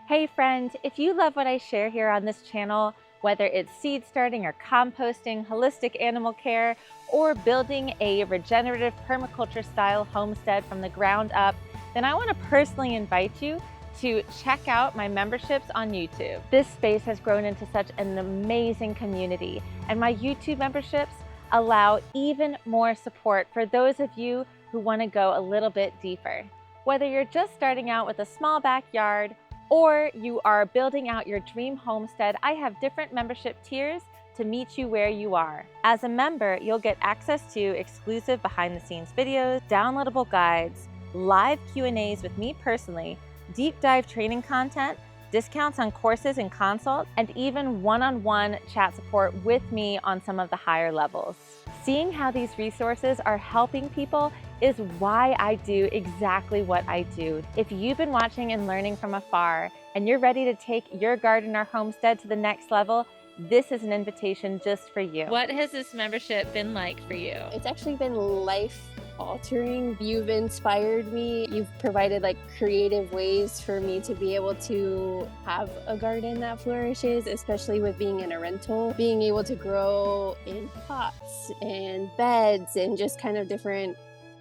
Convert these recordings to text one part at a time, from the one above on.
Hey friend, if you love what I share here on this channel, whether it's seed starting or composting, holistic animal care, or building a regenerative permaculture style homestead from the ground up, then I want to personally invite you to check out my memberships on YouTube. This space has grown into such an amazing community, and my YouTube memberships allow even more support for those of you who want to go a little bit deeper. Whether you're just starting out with a small backyard or you are building out your dream homestead, I have different membership tiers to meet you where you are. As a member, you'll get access to exclusive behind-the-scenes videos, downloadable guides, live Q&As with me personally, deep dive training content, discounts on courses and consults, and even one-on-one chat support with me on some of the higher levels. Seeing how these resources are helping people is why I do exactly what I do. If you've been watching and learning from afar and you're ready to take your garden or homestead to the next level, this is an invitation just for you. What has this membership been like for you? It's actually been life-altering. You've inspired me. You've provided creative ways for me to be able to have a garden that flourishes, especially with being in a rental. Being able to grow in pots and beds and just kind of different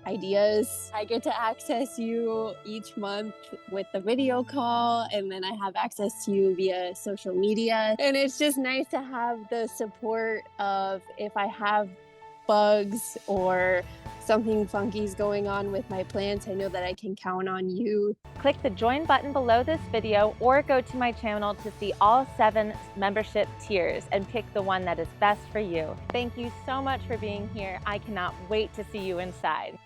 ideas. I get to access you each month with the video call, and then I have access to you via social media. And it's just nice to have the support of, if I have bugs or something funky is going on with my plants, I know that I can count on you. Click the join button below this video or go to my channel to see all 7 membership tiers and pick the one that is best for you. Thank you so much for being here. I cannot wait to see you inside.